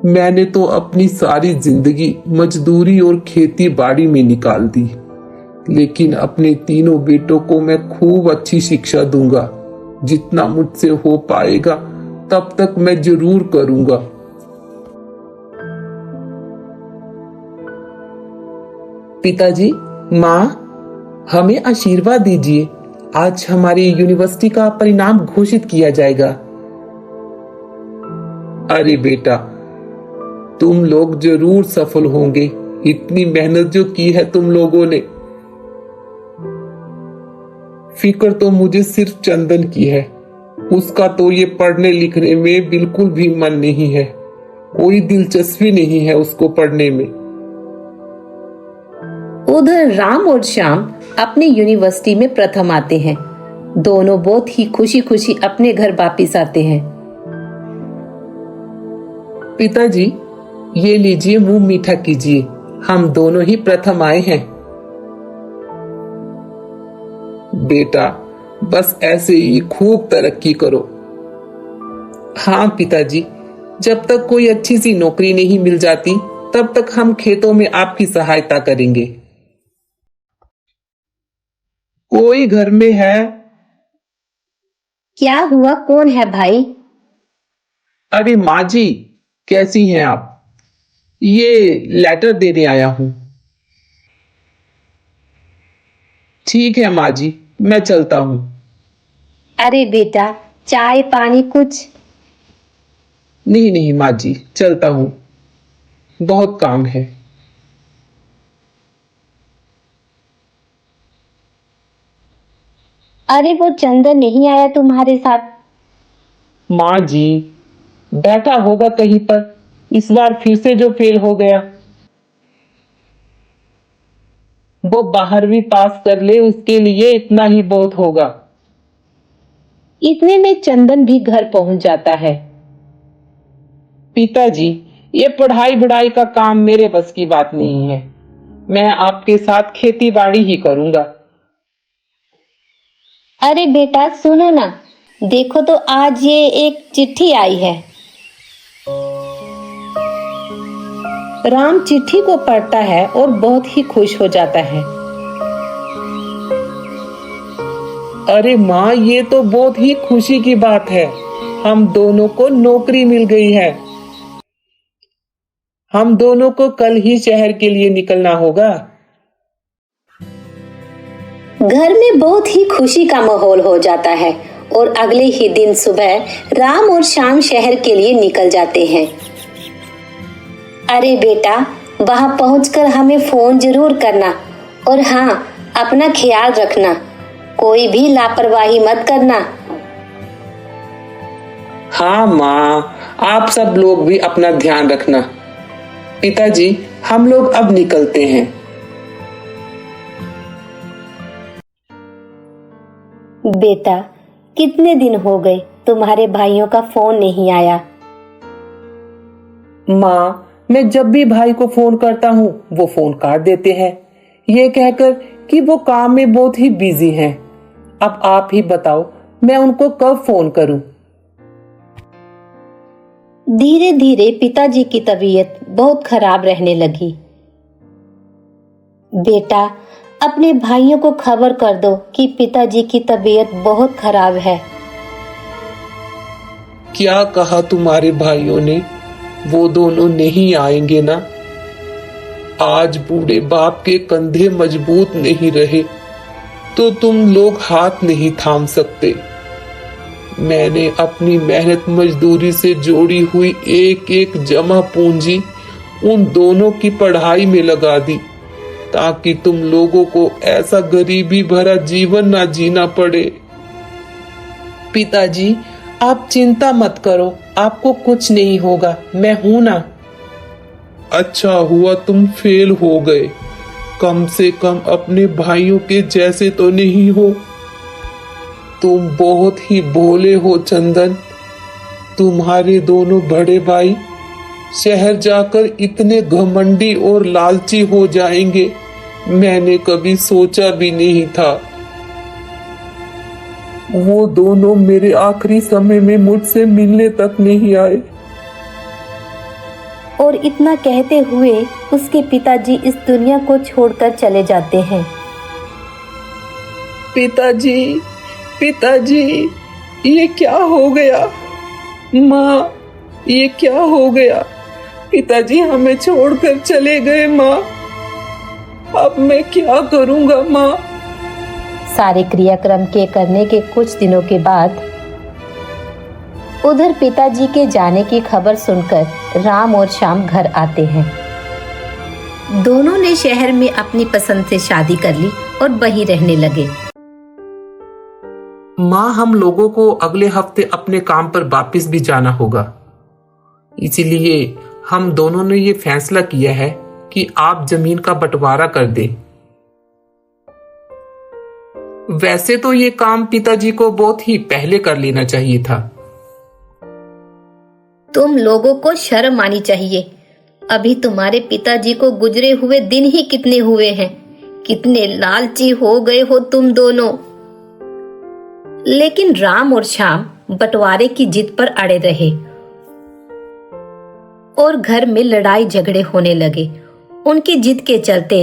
मैंने तो अपनी सारी जिंदगी मजदूरी और खेती बाड़ी में निकाल दी, लेकिन अपने तीनों बेटों को मैं खूब अच्छी शिक्षा दूंगा। जितना मुझसे हो पाएगा तब तक मैं जरूर करूंगा। पिताजी, माँ, हमें आशीर्वाद दीजिए। आज हमारी यूनिवर्सिटी का परिणाम घोषित किया जाएगा। अरे बेटा, तुम लोग जरूर सफल होंगे। इतनी मेहनत जो की है तुम लोगों ने। फिक्र तो मुझे सिर्फ चंदन की है। उसका तो ये पढ़ने लिखने में बिल्कुल भी मन नहीं है। कोई दिलचस्पी नहीं है उसको पढ़ने में। उधर राम और श्याम अपनी यूनिवर्सिटी में प्रथम आते हैं। दोनों बहुत ही खुशी खुशी अपने घर वापिस आते हैं। पिताजी, ये लीजिए, मुंह मीठा कीजिए। हम दोनों ही प्रथम आए हैं। बेटा, बस ऐसे ही खूब तरक्की करो। हाँ पिताजी, जब तक कोई अच्छी सी नौकरी नहीं मिल जाती तब तक हम खेतों में आपकी सहायता करेंगे। कोई घर में है? क्या हुआ, कौन है भाई? अरे माँ जी, कैसी हैं आप? ये लेटर देने आया हूं। ठीक है माँ जी, मैं चलता हूँ। अरे बेटा, चाय पानी कुछ? नहीं नहीं माँ जी, चलता हूँ, बहुत काम है। अरे वो चंदन नहीं आया तुम्हारे साथ? माँ जी, बैठा होगा कहीं पर। इस बार फिर से जो फेल हो गया। वो 12वीं पास कर ले, उसके लिए इतना ही बहुत होगा। इतने में चंदन भी घर पहुंच जाता है। पिताजी, ये पढ़ाई बढ़ाई का काम मेरे बस की बात नहीं है। मैं आपके साथ खेती बाड़ी ही करूंगा। अरे बेटा सुनो ना, देखो तो आज ये एक चिट्ठी आई है। राम चिट्ठी को पढ़ता है और बहुत ही खुश हो जाता है। अरे माँ, ये तो बहुत ही खुशी की बात है। हम दोनों को नौकरी मिल गई है। हम दोनों को कल ही शहर के लिए निकलना होगा। घर में बहुत ही खुशी का माहौल हो जाता है और अगले ही दिन सुबह राम और श्याम शहर के लिए निकल जाते हैं। अरे बेटा, वहां पहुंचकर हमें फोन जरूर करना और हाँ, अपना ख्याल रखना। कोई भी लापरवाही मत करना। हाँ माँ, आप सब लोग भी अपना ध्यान रखना। पिताजी, हम लोग अब निकलते हैं। बेटा, कितने दिन हो गए तुम्हारे भाइयों का फोन नहीं आया? माँ, मैं जब भी भाई को फोन करता हूँ वो फोन काट देते हैं, ये कहकर कि वो काम में बहुत ही बिजी हैं। अब आप ही बताओ, मैं उनको कब फोन करूं? धीरे धीरे पिताजी की तबीयत बहुत खराब रहने लगी। बेटा, अपने भाइयों को खबर कर दो कि पिताजी की तबीयत बहुत खराब है। क्या कहा तुम्हारे भाइयों ने? वो दोनों नहीं आएंगे ना? आज बूढ़े बाप के कंधे मजबूत नहीं रहे तो तुम लोग हाथ नहीं थाम सकते। मैंने अपनी मेहनत मजदूरी से जोड़ी हुई एक एक जमा पूंजी उन दोनों की पढ़ाई में लगा दी, ताकि तुम लोगों को ऐसा गरीबी भरा जीवन ना जीना पड़े। पिताजी, आप चिंता मत करो, आपको कुछ नहीं होगा, मैं हूं ना। अच्छा हुआ तुम फेल हो गए, कम से कम अपने भाइयों के जैसे तो नहीं हो। तुम बहुत ही भोले हो चंदन। तुम्हारे दोनों बड़े भाई शहर जाकर इतने घमंडी और लालची हो जाएंगे, मैंने कभी सोचा भी नहीं था। वो दोनों मेरे आखिरी समय में मुझसे मिलने तक नहीं आए। और इतना कहते हुए उसके पिताजी इस दुनिया को छोड़कर चले जाते हैं। पिताजी, पिताजी, ये क्या हो गया? माँ, ये क्या हो गया? पिताजी हमें छोड़कर चले गए माँ। अब मैं क्या करूँगा माँ? सारे क्रियाक्रम के करने के कुछ दिनों के बाद उधर पिताजी के जाने की खबर सुनकर राम और श्याम घर आते हैं। दोनों ने शहर में अपनी पसंद से शादी कर ली और वहीं रहने लगे। माँ, हम लोगों को अगले हफ्ते अपने काम पर वापस भी जाना होगा, इसीलिए हम दोनों ने ये फैसला किया है कि आप जमीन का बंटवारा कर दें। वैसे तो ये काम पिताजी को बहुत ही पहले कर लेना चाहिए था। तुम लोगों को शर्म आनी चाहिए। अभी तुम्हारे पिताजी को गुजरे हुए दिन ही कितने हुए हैं। कितने लालची हो गए हो तुम दोनों। लेकिन राम और श्याम बंटवारे की जिद पर अड़े रहे और घर में लड़ाई झगड़े होने लगे। उनकी जिद के चलते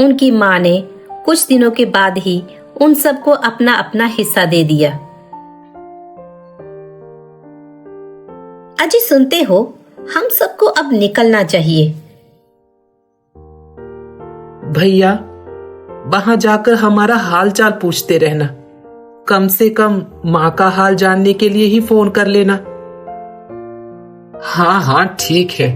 उनकी माँ ने कुछ दिनों के बाद ही उन सबको अपना अपना हिस्सा दे दिया। अजी सुनते हो, हम सबको अब निकलना चाहिए। भैया, वहां जाकर हमारा हाल चाल पूछते रहना। कम से कम माँ का हाल जानने के लिए ही फोन कर लेना। हाँ हाँ ठीक है।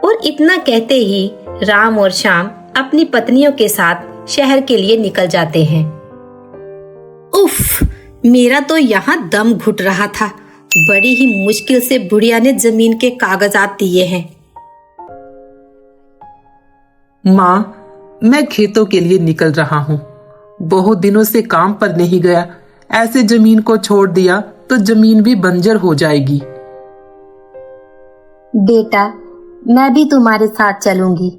और इतना कहते ही राम और श्याम अपनी पत्नियों के साथ शहर के लिए निकल जाते हैं। उफ, मेरा तो यहाँ दम घुट रहा था। बड़ी ही मुश्किल से बुढ़िया ने जमीन के कागजात दिए हैं। माँ, मैं खेतों के लिए निकल रहा हूँ। बहुत दिनों से काम पर नहीं गया। ऐसे जमीन को छोड़ दिया तो जमीन भी बंजर हो जाएगी। बेटा, मैं भी तुम्हारे साथ चलूंगी।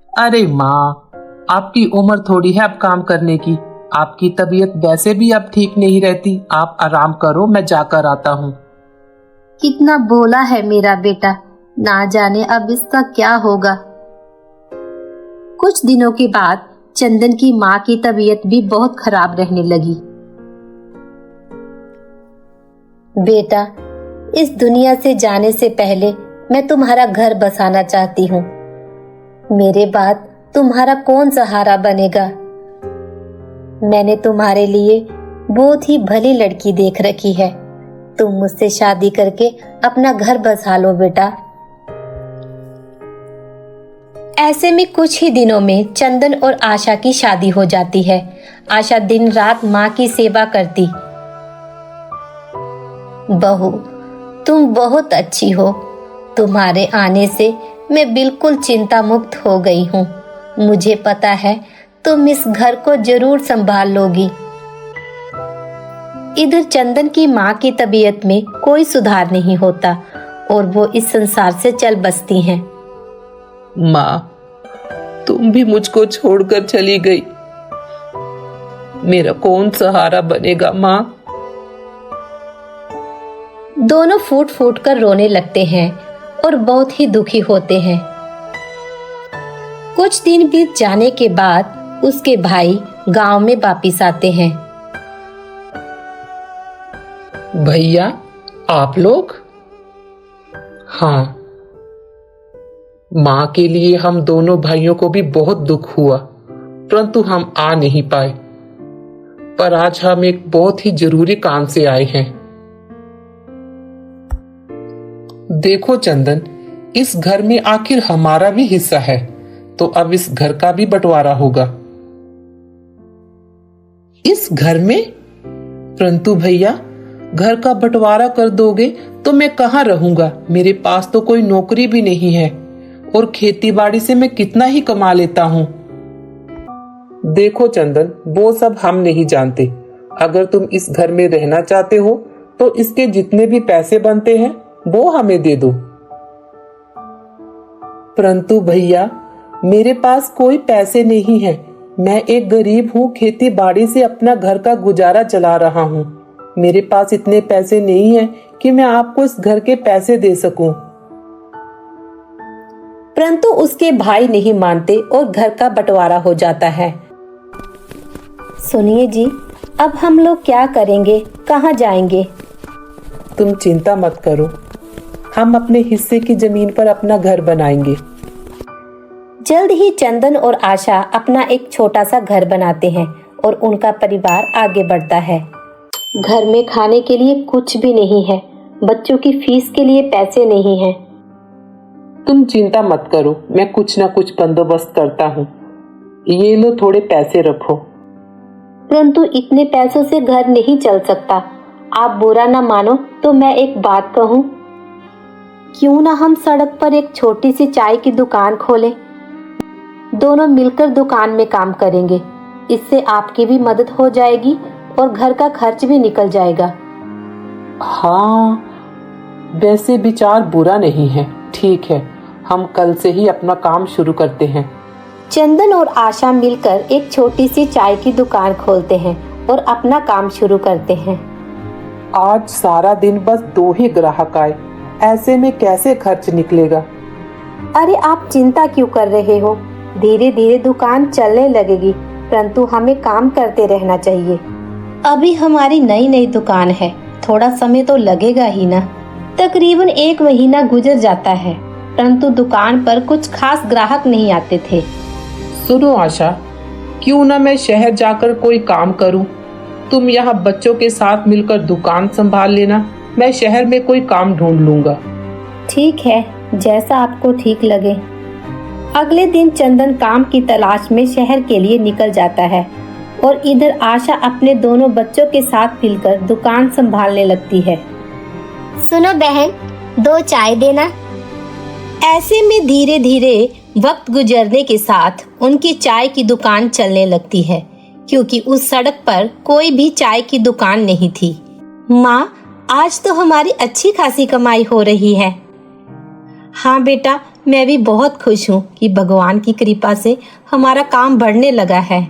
अरे माँ, आपकी उम्र थोड़ी है अब काम करने की। आपकी तबीयत वैसे भी अब ठीक नहीं रहती। आप आराम करो, मैं जाकर आता हूँ। कितना भोला है मेरा बेटा, ना जाने अब इसका क्या होगा। कुछ दिनों के बाद चंदन की माँ की तबीयत भी बहुत खराब रहने लगी। बेटा, इस दुनिया से जाने से पहले मैं तुम्हारा घर बसाना चाहती हूँ। मेरे बाद तुम्हारा कौन सहारा बनेगा? मैंने तुम्हारे लिए बहुत ही भली लड़की देख रखी है। तुम मुझसे शादी करके अपना घर बसा लो बेटा। ऐसे में कुछ ही दिनों में चंदन और आशा की शादी हो जाती है। आशा दिन रात माँ की सेवा करती। बहू, तुम बहुत अच्छी हो। तुम्हारे आने से मैं बिल्कुल चिंता मुक्त हो गई हूँ। मुझे पता है तुम इस घर को जरूर संभाल लोगी। इधर चंदन की माँ की तबीयत में कोई सुधार नहीं होता और वो इस संसार से चल बसती हैं। माँ, तुम भी मुझको छोड़कर चली गई। मेरा कौन सहारा बनेगा माँ? दोनों फूट फूट कर रोने लगते हैं और बहुत ही दुखी होते हैं। कुछ दिन बीत जाने के बाद उसके भाई गांव में वापिस आते हैं। भैया, आप लोग? हाँ। माँ के लिए हम दोनों भाइयों को भी बहुत दुख हुआ, परंतु हम आ नहीं पाए। पर आज हम एक बहुत ही जरूरी काम से आए हैं। देखो चंदन, इस घर में आखिर हमारा भी हिस्सा है, तो अब इस घर का भी बंटवारा होगा। इस घर में? परंतु भैया, घर का बंटवारा कर दोगे तो मैं कहाँ रहूंगा? मेरे पास तो कोई नौकरी भी नहीं है और खेती बाड़ी से मैं कितना ही कमा लेता हूँ। देखो चंदन, वो सब हम नहीं जानते। अगर तुम इस घर में रहना चाहते हो तो इसके जितने भी पैसे बनते हैं वो हमें दे दो। परंतु भैया, मेरे पास कोई पैसे नहीं है। मैं एक गरीब हूँ, खेती बाड़ी से अपना घर का गुजारा चला रहा हूँ। मेरे पास इतने पैसे नहीं है कि मैं आपको इस घर के पैसे दे सकूं। परंतु उसके भाई नहीं मानते और घर का बंटवारा हो जाता है। सुनिए जी, अब हम लोग क्या करेंगे, कहाँ जाएंगे? तुम चिंता मत करो, हम अपने हिस्से की जमीन पर अपना घर बनाएंगे। जल्द ही चंदन और आशा अपना एक छोटा सा घर बनाते हैं और उनका परिवार आगे बढ़ता है। घर में खाने के लिए कुछ भी नहीं है, बच्चों की फीस के लिए पैसे नहीं हैं। तुम चिंता मत करो, मैं कुछ ना कुछ बंदोबस्त करता हूँ। ये लो, थोड़े पैसे रखो। परंतु इतने पैसों से घर नहीं चल सकता। आप बुरा ना मानो तो मैं एक बात कहूँ, क्यों ना हम सड़क पर एक छोटी सी चाय की दुकान खोलें? दोनों मिलकर दुकान में काम करेंगे, इससे आपकी भी मदद हो जाएगी और घर का खर्च भी निकल जाएगा। हाँ, वैसे विचार बुरा नहीं है। ठीक है, हम कल से ही अपना काम शुरू करते हैं। चंदन और आशा मिलकर एक छोटी सी चाय की दुकान खोलते हैं और अपना काम शुरू करते हैं। आज सारा दिन बस 2 ही ग्राहक आए, ऐसे में कैसे खर्च निकलेगा? अरे आप चिंता क्यों कर रहे हो? धीरे धीरे दुकान चलने लगेगी, परंतु हमें काम करते रहना चाहिए। अभी हमारी नई नई दुकान है, थोड़ा समय तो लगेगा ही ना। तकरीबन 1 महीना गुजर जाता है, परंतु दुकान पर कुछ खास ग्राहक नहीं आते थे। सुनो आशा, क्यों ना मैं शहर जाकर कोई काम करूं? तुम यहाँ बच्चों के साथ मिलकर दुकान संभाल लेना, मैं शहर में कोई काम ढूंढ लूंगा। ठीक है, जैसा आपको ठीक लगे। अगले दिन चंदन काम की तलाश में शहर के लिए निकल जाता है और इधर आशा अपने दोनों बच्चों के साथ मिलकर दुकान संभालने लगती है। सुनो बहन, 2 चाय देना। ऐसे में धीरे धीरे वक्त गुजरने के साथ उनकी चाय की दुकान चलने लगती है, क्योंकि उस सड़क पर कोई भी चाय की दुकान नहीं थी। माँ, आज तो हमारी अच्छी खासी कमाई हो रही है। हाँ बेटा, मैं भी बहुत खुश हूँ कि भगवान की कृपा से हमारा काम बढ़ने लगा है।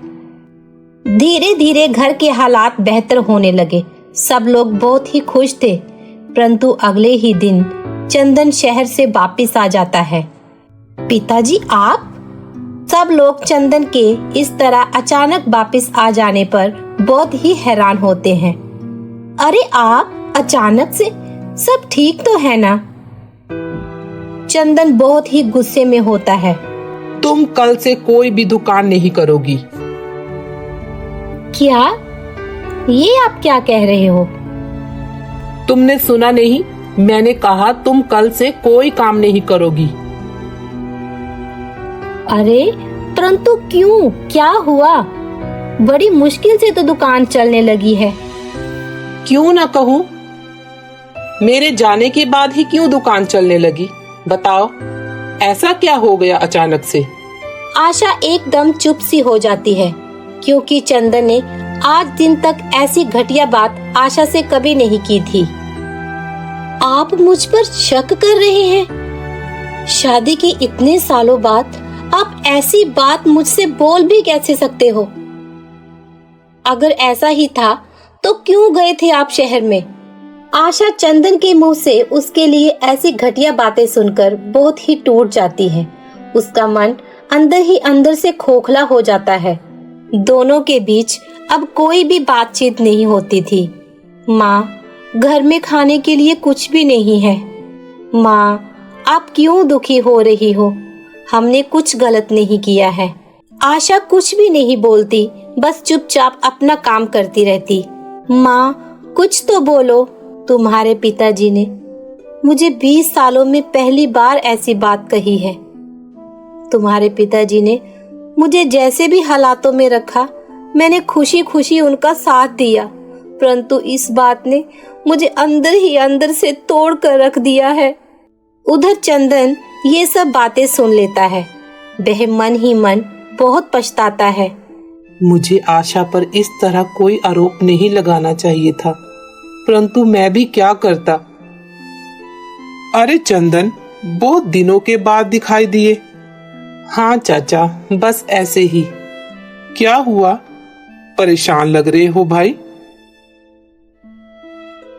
धीरे धीरे घर के हालात बेहतर होने लगे, सब लोग बहुत ही खुश थे। परंतु अगले ही दिन चंदन शहर से वापस आ जाता है। पिताजी, आप? सब लोग चंदन के इस तरह अचानक वापस आ जाने पर बहुत ही हैरान होते हैं। अरे आप अचानक से, सब ठीक तो है ना? चंदन बहुत ही गुस्से में होता है। तुम कल से कोई भी दुकान नहीं करोगी। क्या? ये आप क्या कह रहे हो? तुमने सुना नहीं? मैंने कहा तुम कल से कोई काम नहीं करोगी। अरे परंतु क्यों, क्या हुआ? बड़ी मुश्किल से तो दुकान चलने लगी है। क्यों ना कहूँ, मेरे जाने के बाद ही क्यों दुकान चलने लगी? बताओ, ऐसा क्या हो गया अचानक से? आशा एकदम चुप सी हो जाती है, क्योंकि चंदन ने आज दिन तक ऐसी घटिया बात आशा से कभी नहीं की थी। आप मुझ पर शक कर रहे हैं? शादी के इतने सालों बाद आप ऐसी बात मुझसे बोल भी कैसे सकते हो? अगर ऐसा ही था तो क्यों गए थे आप शहर में? आशा चंदन के मुंह से उसके लिए ऐसी घटिया बातें सुनकर बहुत ही टूट जाती है। उसका मन अंदर ही अंदर से खोखला हो जाता है। दोनों के बीच अब कोई भी बातचीत नहीं होती थी। माँ, घर में खाने के लिए कुछ भी नहीं है। माँ, आप क्यों दुखी हो रही हो? हमने कुछ गलत नहीं किया है। आशा कुछ भी नहीं बोलती, बस चुपचाप अपना काम करती रहती। माँ, कुछ तो बोलो। तुम्हारे पिताजी ने मुझे 20 सालों में पहली बार ऐसी बात कही है। तुम्हारे पिताजी ने मुझे जैसे भी हालातों में रखा, मैंने खुशी खुशी उनका साथ दिया, परंतु इस बात ने मुझे अंदर ही अंदर से तोड़ कर रख दिया है। उधर चंदन ये सब बातें सुन लेता है। वह मन ही मन बहुत पछताता है। मुझे आशा पर इस तरह कोई आरोप नहीं लगाना चाहिए था, परंतु मैं भी क्या करता। अरे चंदन, बहुत दिनों के बाद दिखाई दिए। हाँ चाचा, बस ऐसे ही। क्या हुआ, परेशान लग रहे हो भाई?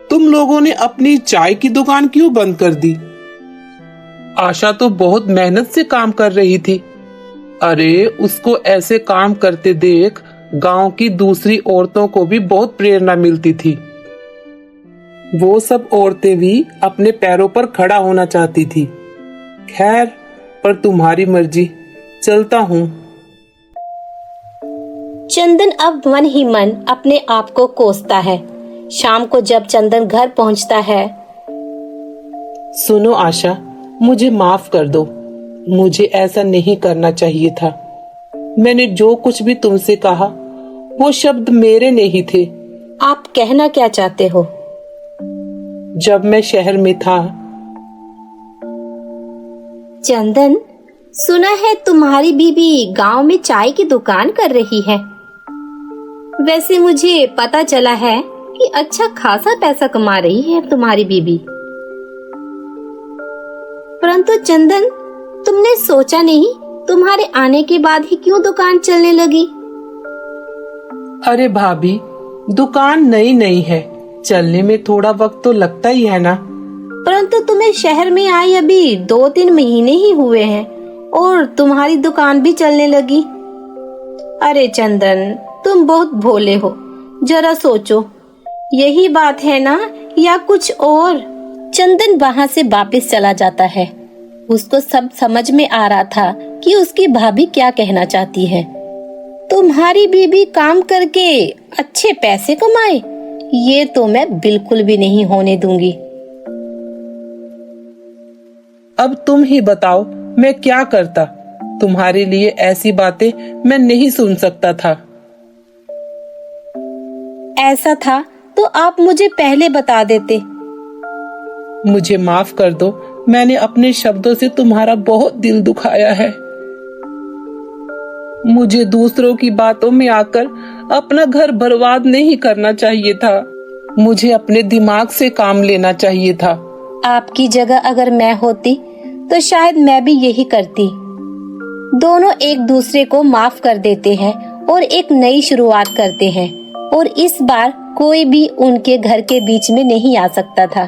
तुम लोगों ने अपनी चाय की दुकान क्यों बंद कर दी? आशा तो बहुत मेहनत से काम कर रही थी। अरे उसको ऐसे काम करते देख गांव की दूसरी औरतों को भी बहुत प्रेरणा मिलती थी। वो सब औरतें भी अपने पैरों पर खड़ा होना चाहती थी। खैर, पर तुम्हारी मर्जी, चलता हूँ। चंदन अब मन ही मन अपने आप को कोसता है। शाम को जब चंदन घर पहुंचता है, सुनो आशा, मुझे माफ कर दो। मुझे ऐसा नहीं करना चाहिए था। मैंने जो कुछ भी तुमसे कहा वो शब्द मेरे नहीं थे। आप कहना क्या चाहते हो? जब मैं शहर में था। चंदन, सुना है तुम्हारी बीबी गांव में चाय की दुकान कर रही है। वैसे मुझे पता चला है कि अच्छा खासा पैसा कमा रही है तुम्हारी बीबी। परंतु चंदन, तुमने सोचा नहीं तुम्हारे आने के बाद ही क्यों दुकान चलने लगी? अरे भाभी, दुकान नई नई है, चलने में थोड़ा वक्त तो लगता ही है ना। परंतु तुम्हें शहर में आई अभी 2-3 महीने ही हुए हैं और तुम्हारी दुकान भी चलने लगी। अरे चंदन, तुम बहुत भोले हो। जरा सोचो, यही बात है ना या कुछ और? चंदन वहाँ से वापस चला जाता है। उसको सब समझ में आ रहा था कि उसकी भाभी क्या कहना चाहती है। तुम्हारी बीबी काम करके अच्छे पैसे कमाए, ये तो मैं बिल्कुल भी नहीं होने दूंगी। अब तुम ही बताओ मैं क्या करता। तुम्हारे लिए ऐसी बातें मैं नहीं सुन सकता था। ऐसा था तो आप मुझे पहले बता देते। मुझे माफ कर दो, मैंने अपने शब्दों से तुम्हारा बहुत दिल दुखाया है। मुझे दूसरों की बातों में आकर अपना घर बर्बाद नहीं करना चाहिए था। मुझे अपने दिमाग से काम लेना चाहिए था। आपकी जगह अगर मैं होती तो शायद मैं भी यही करती। दोनों एक दूसरे को माफ कर देते हैं और एक नई शुरुआत करते हैं, और इस बार कोई भी उनके घर के बीच में नहीं आ सकता था।